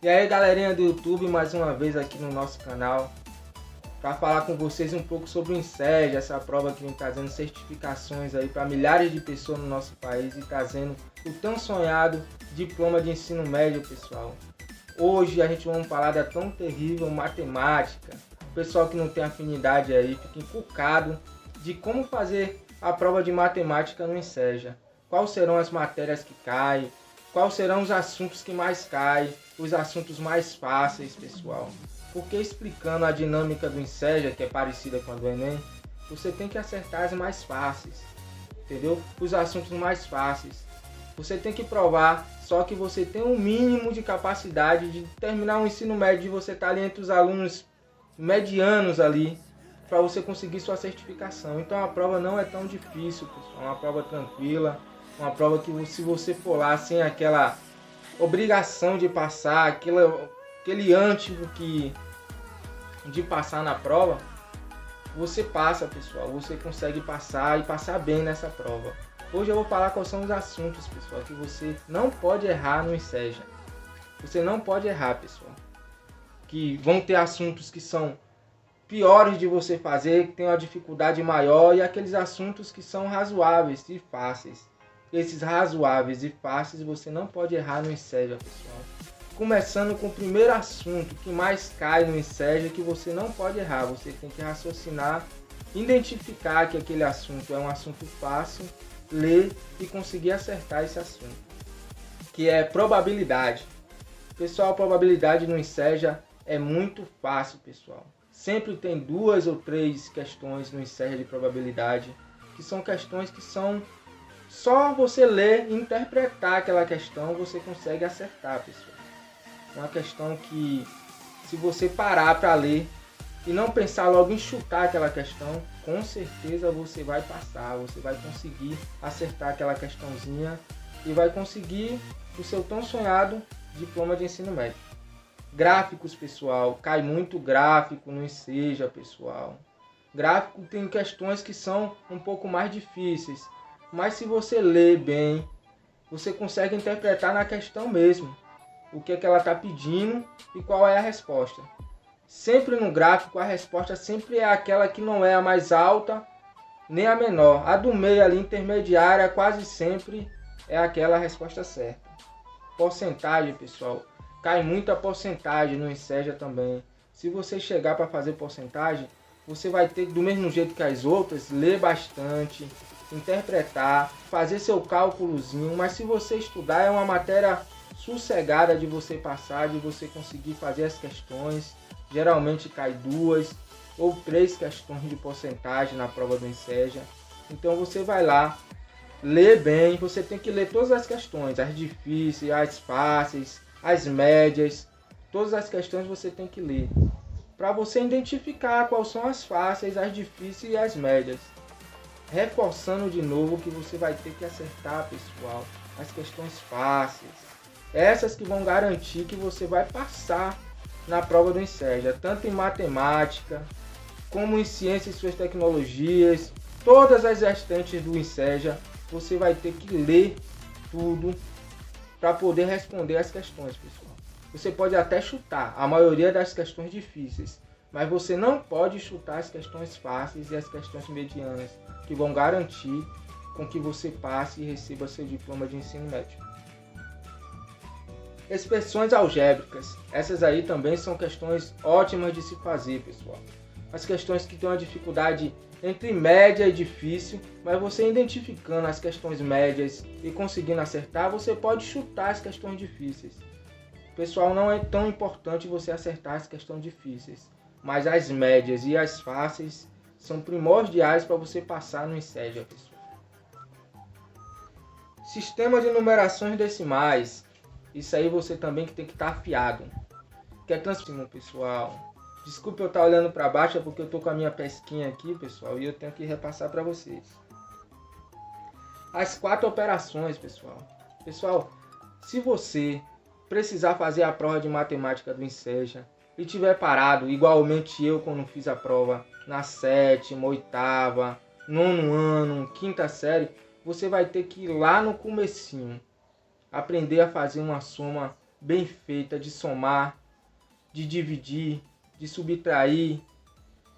E aí galerinha do YouTube, mais uma vez aqui no nosso canal para falar com vocês um pouco sobre o INSEAD, essa prova que vem trazendo certificações aí para milhares de pessoas no nosso país e trazendo o tão sonhado diploma de ensino médio, pessoal. Hoje a gente vai falar da tão terrível matemática. O pessoal que não tem afinidade aí fica encucado de como fazer a prova de matemática no INSEAD. Quais serão as matérias que caem, quais serão os assuntos que mais caem, os assuntos mais fáceis, pessoal. Porque explicando a dinâmica do INSEAD, que é parecida com a do Enem, você tem que acertar as mais fáceis, entendeu? Os assuntos mais fáceis. Você tem que provar só que você tem um mínimo de capacidade de terminar o ensino médio, de você estar ali entre os alunos medianos ali, para você conseguir sua certificação. Então a prova não é tão difícil, pessoal. É uma prova tranquila, uma prova que se você for lá sem aquela obrigação de passar, aquele ânimo de passar na prova, você passa, pessoal. Você consegue passar e passar bem nessa prova. Hoje eu vou falar quais são os assuntos, pessoal, que você não pode errar no INSEAD. Você não pode errar, pessoal. Que vão ter assuntos que são piores de você fazer, que tem uma dificuldade maior, e aqueles assuntos que são razoáveis e fáceis. Esses razoáveis e fáceis você não pode errar no INSEAD, pessoal. Começando com o primeiro assunto que mais cai no INSEAD, que você não pode errar. Você tem que raciocinar, identificar que aquele assunto é um assunto fácil, ler e conseguir acertar esse assunto, que é probabilidade. Pessoal, a probabilidade no INSEAD é muito fácil, pessoal. Sempre tem 2 ou 3 questões no INSEAD de probabilidade, que são questões que são só você ler e interpretar aquela questão, você consegue acertar, pessoal. É uma questão que, se você parar para ler e não pensar logo em chutar aquela questão, com certeza você vai passar, você vai conseguir acertar aquela questãozinha e vai conseguir o seu tão sonhado diploma de ensino médio. Gráficos, pessoal, cai muito gráfico no INSEAD, pessoal. Gráfico tem questões que são um pouco mais difíceis, mas se você ler bem, você consegue interpretar na questão mesmo o que é que ela está pedindo e qual é a resposta. Sempre no gráfico a resposta sempre é aquela que não é a mais alta nem a menor. A do meio ali, intermediária, quase sempre é aquela resposta certa. Porcentagem, pessoal. Cai muita porcentagem no INSEAD também. Se você chegar para fazer porcentagem, você vai ter, do mesmo jeito que as outras, ler bastante, interpretar, fazer seu cálculozinho. Mas se você estudar, é uma matéria sossegada de você passar, de você conseguir fazer as questões. Geralmente cai 2 ou 3 questões de porcentagem na prova do INSEAD. Então você vai lá, lê bem, você tem que ler todas as questões, as difíceis, as fáceis, as médias, todas as questões você tem que ler, para você identificar quais são as fáceis, as difíceis e as médias. Reforçando de novo que você vai ter que acertar, pessoal, as questões fáceis, essas que vão garantir que você vai passar na prova do INSEAD, tanto em matemática, como em ciências e suas tecnologias, todas as restantes do INSEAD, você vai ter que ler tudo para poder responder as questões, pessoal. Você pode até chutar a maioria das questões difíceis, mas você não pode chutar as questões fáceis e as questões medianas, que vão garantir com que você passe e receba seu diploma de ensino médio. Expressões algébricas. Essas aí também são questões ótimas de se fazer, pessoal. As questões que têm uma dificuldade entre média e difícil, mas você identificando as questões médias e conseguindo acertar, você pode chutar as questões difíceis. Pessoal, não é tão importante você acertar as questões difíceis, mas as médias e as fáceis são primordiais para você passar no INSEAD, pessoal. Sistema de numerações decimais. Isso aí você também tem que estar afiado. Que é transformação, pessoal. Desculpe eu estar olhando para baixo, é porque eu estou com a minha pesquinha aqui, pessoal, e eu tenho que repassar para vocês. As 4 operações, pessoal. Pessoal, se você precisar fazer a prova de matemática do INSEAD e tiver parado, igualmente eu quando fiz a prova na 7ª, 8ª, 9º ano, 5ª série, você vai ter que ir lá no comecinho aprender a fazer uma soma bem feita de somar, de dividir, de subtrair.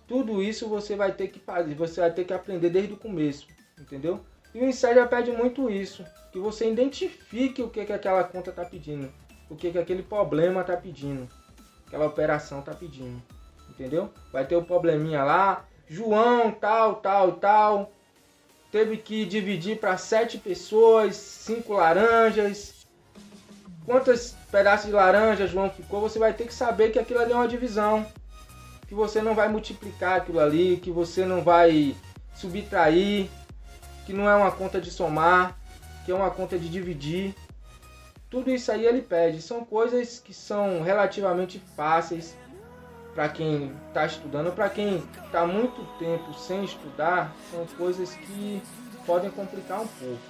Tudo isso você vai ter que fazer, você vai ter que aprender desde o começo, entendeu? E o Inseja pede muito isso, que você identifique o que aquela conta está pedindo, o que aquele problema está pedindo, aquela operação está pedindo, entendeu? Vai ter o probleminha lá, João tal, teve que dividir para 7 pessoas, 5 laranjas. Quantos pedaços de laranja João ficou? Você vai ter que saber que aquilo ali é uma divisão, que você não vai multiplicar aquilo ali, que você não vai subtrair, que não é uma conta de somar, que é uma conta de dividir. Tudo isso aí ele pede. São coisas que são relativamente fáceis para quem está estudando. Para quem está muito tempo sem estudar, são coisas que podem complicar um pouco.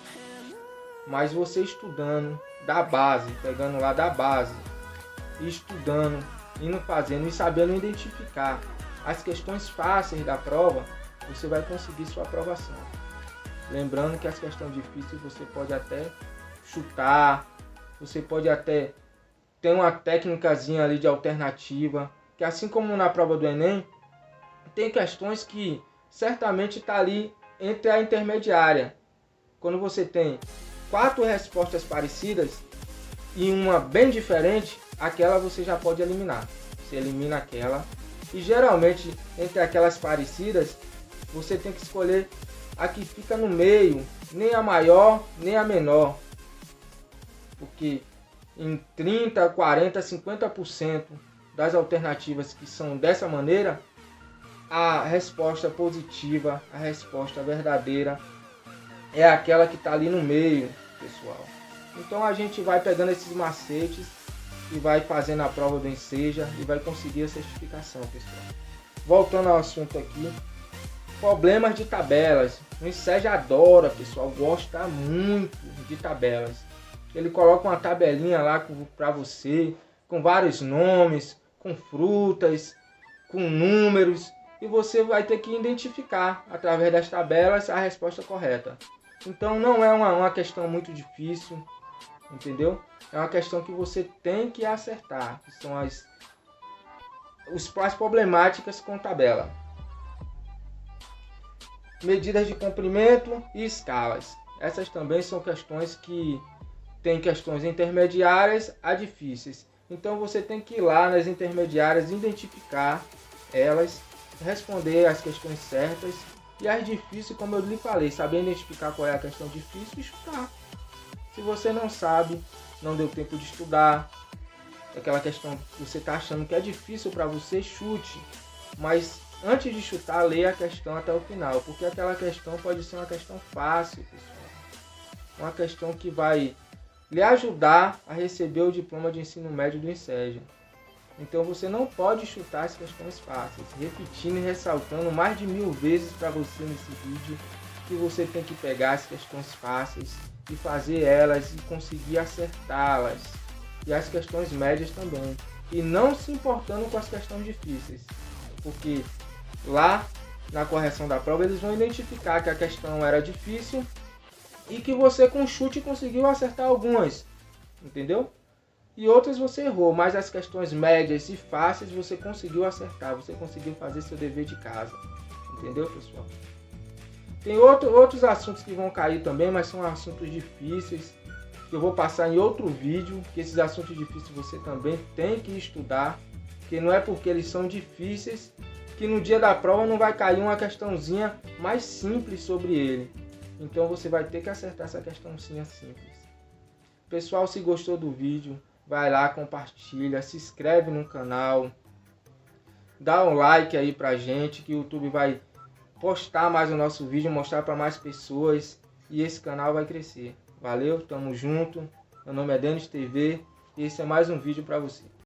Mas você estudando da base, pegando lá da base, e estudando, indo fazendo e sabendo identificar as questões fáceis da prova, você vai conseguir sua aprovação. Lembrando que as questões difíceis você pode até chutar, você pode até ter uma técnicazinha ali de alternativa, que assim como na prova do Enem, tem questões que certamente está ali entre a intermediária. Quando você tem 4 respostas parecidas e uma bem diferente, aquela você já pode eliminar. Você elimina aquela. E geralmente, entre aquelas parecidas, você tem que escolher a que fica no meio, nem a maior, nem a menor. Porque em 30, 40, 50% das alternativas que são dessa maneira, a resposta positiva, a resposta verdadeira, é aquela que está ali no meio, pessoal. Então a gente vai pegando esses macetes e vai fazendo a prova do Inseja e vai conseguir a certificação, pessoal. Voltando ao assunto aqui, problemas de tabelas. O Inseja adora, pessoal, gosta muito de tabelas. Ele coloca uma tabelinha lá para você, com vários nomes, com frutas, com números, e você vai ter que identificar, através das tabelas, a resposta correta. Então não é uma questão muito difícil, entendeu? É uma questão que você tem que acertar, que são as problemáticas com tabela. Medidas de comprimento e escalas. Essas também são questões que tem questões intermediárias a difíceis. Então você tem que ir lá nas intermediárias, identificar elas, responder as questões certas, e as difíceis, como eu lhe falei, saber identificar qual é a questão difícil e estudar. Se você não sabe, não deu tempo de estudar, aquela questão que você está achando que é difícil para você, chute. Mas antes de chutar, leia a questão até o final, porque aquela questão pode ser uma questão fácil, pessoal. Uma questão que vai lhe ajudar a receber o diploma de ensino médio do Inseja. Então você não pode chutar as questões fáceis, repetindo e ressaltando mais de 1000 vezes para você nesse vídeo, que você tem que pegar as questões fáceis e fazer elas e conseguir acertá-las. E as questões médias também. E não se importando com as questões difíceis, porque lá na correção da prova eles vão identificar que a questão era difícil e que você com chute conseguiu acertar algumas, entendeu? E outras você errou, mas as questões médias e fáceis você conseguiu acertar, você conseguiu fazer seu dever de casa, entendeu, pessoal? Tem outros assuntos que vão cair também, mas são assuntos difíceis, que eu vou passar em outro vídeo, que esses assuntos difíceis você também tem que estudar, que não é porque eles são difíceis que no dia da prova não vai cair uma questãozinha mais simples sobre ele. Então você vai ter que acertar essa questãozinha simples. Pessoal, se gostou do vídeo, vai lá, compartilha, se inscreve no canal, dá um like aí pra gente, que o YouTube vai postar mais o nosso vídeo, mostrar para mais pessoas e esse canal vai crescer. Valeu, tamo junto, meu nome é Denis TV e esse é mais um vídeo para você.